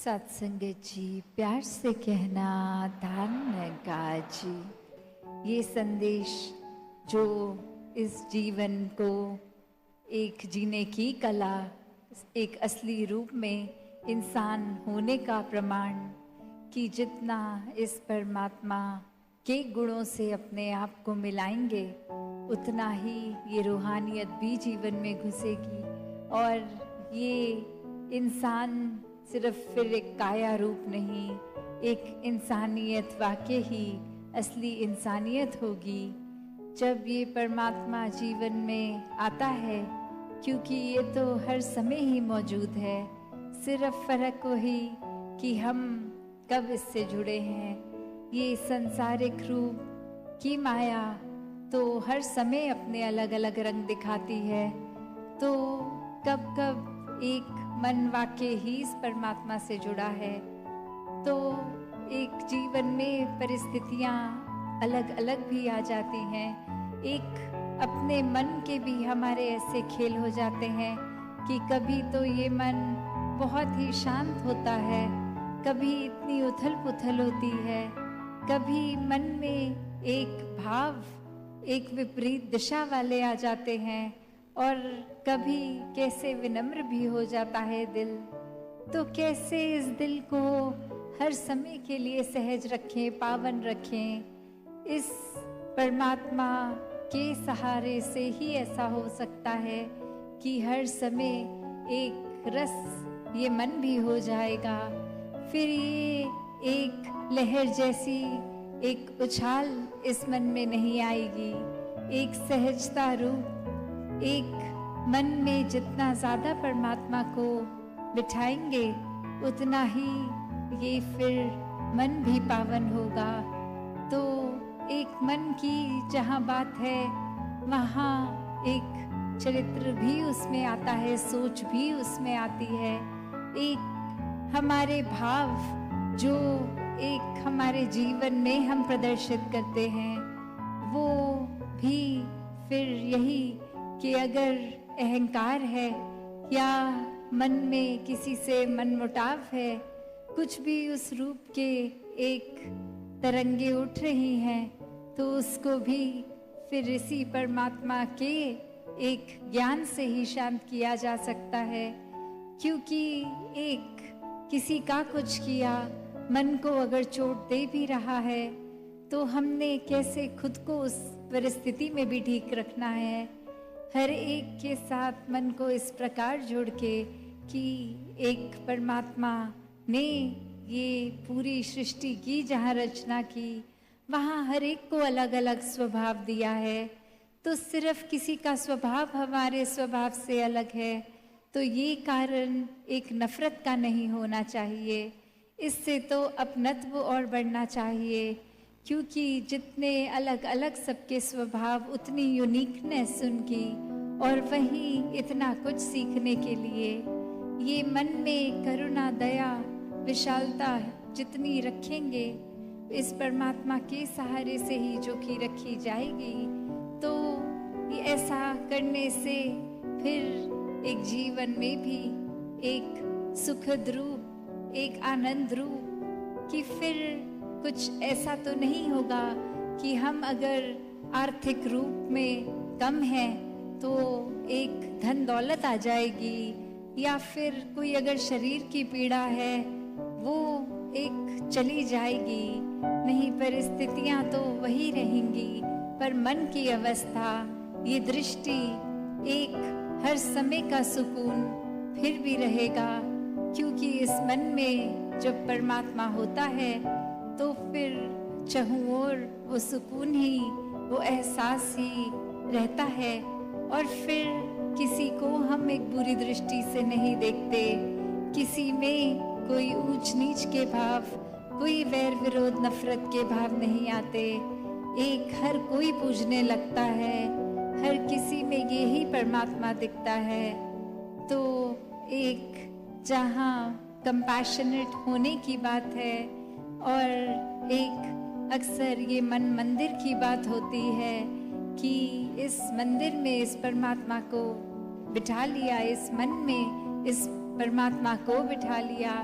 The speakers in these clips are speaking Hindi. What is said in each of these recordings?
सत्संगत जी, प्यार से कहना धन्यवाद जी। ये संदेश जो इस जीवन को एक जीने की कला, एक असली रूप में इंसान होने का प्रमाण कि जितना इस परमात्मा के गुणों से अपने आप को मिलाएंगे उतना ही ये रूहानियत भी जीवन में घुसेगी और ये इंसान सिर्फ फिर एक काया रूप नहीं, एक इंसानियत वाकई ही असली इंसानियत होगी जब ये परमात्मा जीवन में आता है, क्योंकि ये तो हर समय ही मौजूद है। सिर्फ फर्क वही कि हम कब इससे जुड़े हैं। ये संसारिक रूप की माया तो हर समय अपने अलग अलग रंग दिखाती है, तो कब कब एक मन वाकई ही इस परमात्मा से जुड़ा है तो एक जीवन में परिस्थितियां अलग अलग भी आ जाती हैं। एक अपने मन के भी हमारे ऐसे खेल हो जाते हैं कि कभी तो ये मन बहुत ही शांत होता है, कभी इतनी उथल पुथल होती है, कभी मन में एक भाव एक विपरीत दिशा वाले आ जाते हैं और कभी कैसे विनम्र भी हो जाता है दिल। तो कैसे इस दिल को हर समय के लिए सहज रखें, पावन रखें। इस परमात्मा के सहारे से ही ऐसा हो सकता है कि हर समय एक रस ये मन भी हो जाएगा, फिर ये एक लहर जैसी एक उछाल इस मन में नहीं आएगी, एक सहजता रूप एक मन में जितना ज़्यादा परमात्मा को बिठाएंगे उतना ही ये फिर मन भी पावन होगा। तो एक मन की जहाँ बात है वहाँ एक चरित्र भी उसमें आता है, सोच भी उसमें आती है, एक हमारे भाव जो एक हमारे जीवन में हम प्रदर्शित करते हैं वो भी फिर यही कि अगर अहंकार है या मन में किसी से मनमुटाव है, कुछ भी उस रूप के एक तरंगे उठ रही हैं तो उसको भी फिर इसी परमात्मा के एक ज्ञान से ही शांत किया जा सकता है। क्योंकि एक किसी का कुछ किया मन को अगर चोट दे भी रहा है तो हमने कैसे खुद को उस परिस्थिति में भी ठीक रखना है। हर एक के साथ मन को इस प्रकार जोड़ के कि एक परमात्मा ने ये पूरी सृष्टि की जहाँ रचना की वहाँ हर एक को अलग अलग स्वभाव दिया है, तो सिर्फ किसी का स्वभाव हमारे स्वभाव से अलग है तो ये कारण एक नफरत का नहीं होना चाहिए, इससे तो अपनत्व और बढ़ना चाहिए। क्योंकि जितने अलग अलग सबके स्वभाव उतनी यूनिकनेस उनकी और वहीं इतना कुछ सीखने के लिए ये मन में करुणा दया विशालता जितनी रखेंगे इस परमात्मा के सहारे से ही जो कि रखी जाएगी, तो ये ऐसा करने से फिर एक जीवन में भी एक सुखद रूप एक आनंद रूप कि फिर कुछ ऐसा तो नहीं होगा कि हम अगर आर्थिक रूप में कम हैं तो एक धन दौलत आ जाएगी, या फिर कोई अगर शरीर की पीड़ा है वो एक चली जाएगी, नहीं परिस्थितियां तो वही रहेंगी पर मन की अवस्था ये दृष्टि एक हर समय का सुकून फिर भी रहेगा। क्योंकि इस मन में जब परमात्मा होता है तो फिर चहुं ओर वो सुकून ही वो एहसास ही रहता है और फिर किसी को हम एक बुरी दृष्टि से नहीं देखते, किसी में कोई ऊंच नीच के भाव कोई वैर विरोध नफरत के भाव नहीं आते, एक हर कोई पूजने लगता है, हर किसी में ये ही परमात्मा दिखता है। तो एक जहाँ कंपैशनेट होने की बात है और एक अक्सर ये मन मंदिर की बात होती है कि इस मंदिर में इस परमात्मा को बिठा लिया, इस मन में इस परमात्मा को बिठा लिया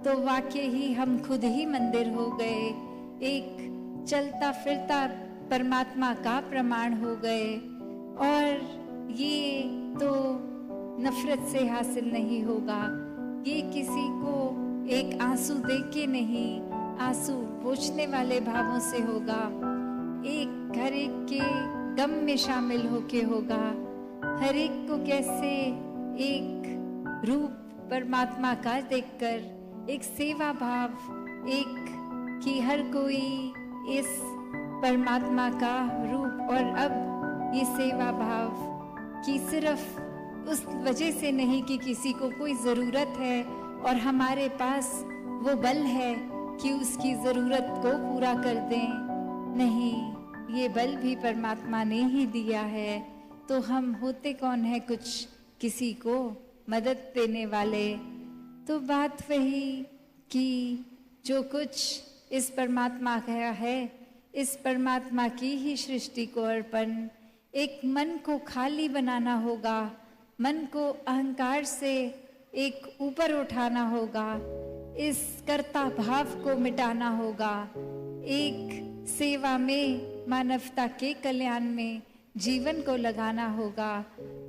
तो वाकई ही हम खुद ही मंदिर हो गए, एक चलता फिरता परमात्मा का प्रमाण हो गए। और ये तो नफरत से हासिल नहीं होगा, ये किसी को एक आंसू दे के नहीं, आंसू पोंछने वाले भावों से होगा, एक हर एक के गम में शामिल होके होगा। हर एक को कैसे एक रूप परमात्मा का देखकर एक सेवा भाव, एक कि हर कोई इस परमात्मा का रूप, और अब ये सेवा भाव कि सिर्फ उस वजह से नहीं कि किसी को कोई ज़रूरत है और हमारे पास वो बल है कि उसकी ज़रूरत को पूरा कर दें, नहीं, ये बल भी परमात्मा ने ही दिया है। तो हम होते कौन है कुछ किसी को मदद देने वाले। तो बात वही कि जो कुछ इस परमात्मा का है, इस परमात्मा की ही सृष्टि को अर्पण, एक मन को खाली बनाना होगा, मन को अहंकार से एक ऊपर उठाना होगा, इस कर्ता भाव को मिटाना होगा, एक सेवा में, मानवता के कल्याण में जीवन को लगाना होगा।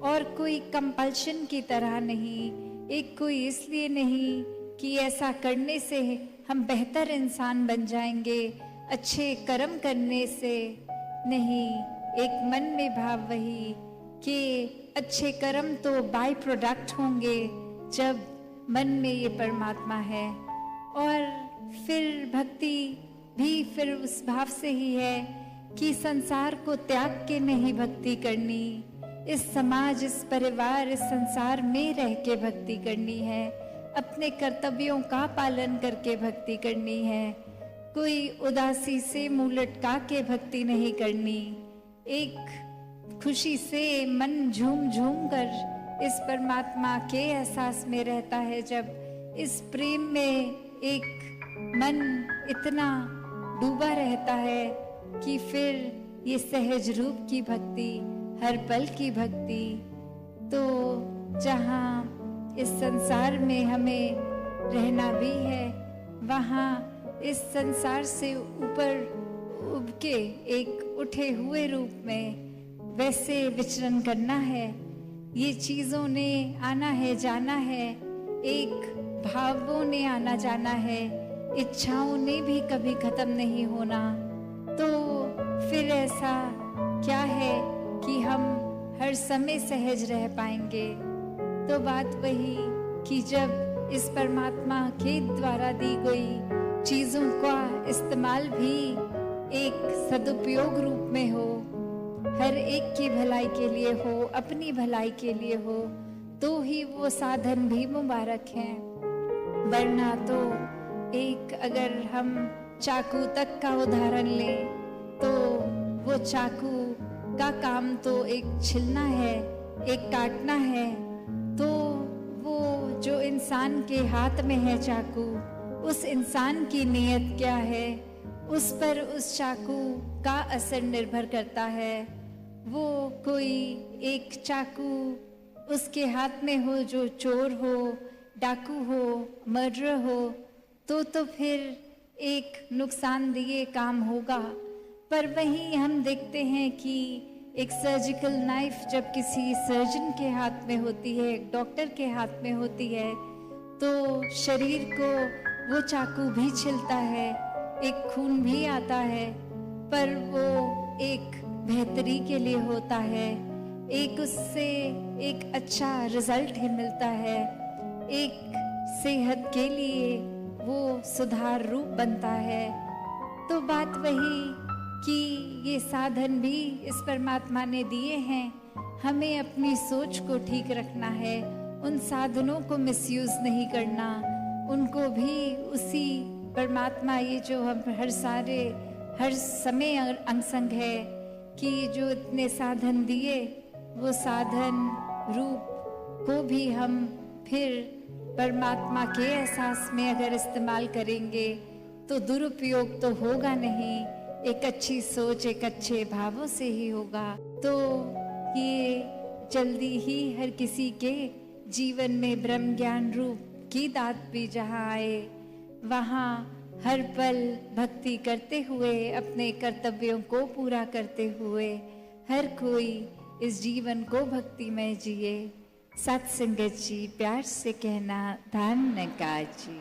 और कोई कंपल्शन की तरह नहीं, एक कोई इसलिए नहीं कि ऐसा करने से हम बेहतर इंसान बन जाएंगे, अच्छे कर्म करने से नहीं, एक मन में भाव वही कि अच्छे कर्म तो बाय प्रोडक्ट होंगे जब मन में ये परमात्मा है। और फिर भक्ति भी फिर उस भाव से ही है कि संसार को त्याग के नहीं भक्ति करनी, इस समाज, इस परिवार, इस संसार में रह के भक्ति करनी है, अपने कर्तव्यों का पालन करके भक्ति करनी है, कोई उदासी से मुंह लटका के भक्ति नहीं करनी, एक खुशी से मन झूम झूम कर इस परमात्मा के एहसास में रहता है। जब इस प्रेम में एक मन इतना डूबा रहता है कि फिर ये सहज रूप की भक्ति, हर पल की भक्ति, तो जहाँ इस संसार में हमें रहना भी है, वहाँ इस संसार से ऊपर उब के एक उठे हुए रूप में वैसे विचरण करना है। ये चीज़ों ने आना है, जाना है, एक भावों ने आना जाना है, इच्छाओं ने भी कभी खत्म नहीं होना। तो फिर ऐसा क्या है कि हम हर समय सहज रह पाएंगे। तो बात वही कि जब इस परमात्मा के द्वारा दी गई चीज़ों का इस्तेमाल भी एक सदुपयोग रूप में हो, हर एक की भलाई के लिए हो, अपनी भलाई के लिए हो, तो ही वो साधन भी मुबारक हैं। वरना तो एक अगर हम चाकू तक का उदाहरण लें तो वो चाकू का काम तो एक छिलना है, एक काटना है। तो वो जो इंसान के हाथ में है चाकू, उस इंसान की नीयत क्या है, उस पर उस चाकू का असर निर्भर करता है। वो कोई एक चाकू उसके हाथ में हो जो चोर हो, डाकू हो, मर्डर हो, तो फिर एक नुकसानदेह काम होगा। पर वहीं हम देखते हैं कि एक सर्जिकल नाइफ जब किसी सर्जन के हाथ में होती है, एक डॉक्टर के हाथ में होती है, तो शरीर को वो चाकू भी छिलता है, एक खून भी आता है, पर वो एक बेहतरी के लिए होता है, एक उससे एक अच्छा रिजल्ट ही मिलता है, एक सेहत के लिए वो सुधार रूप बनता है। तो बात वही कि ये साधन भी इस परमात्मा ने दिए हैं, हमें अपनी सोच को ठीक रखना है, उन साधनों को मिसयूज नहीं करना, उनको भी उसी परमात्मा, ये जो हम हर समय अंगसंग है कि जो इतने साधन दिए, वो साधन रूप को भी हम फिर परमात्मा के एहसास में अगर इस्तेमाल करेंगे तो दुरुपयोग तो होगा नहीं, एक अच्छी सोच, एक अच्छे भावों से ही होगा। तो ये जल्दी ही हर किसी के जीवन में ब्रह्म ज्ञान रूप की दात भी जहाँ आए, वहाँ हर पल भक्ति करते हुए, अपने कर्तव्यों को पूरा करते हुए हर कोई इस जीवन को भक्तिमय जिए। सत्संगत जी, प्यार से कहना धन्यवाद जी।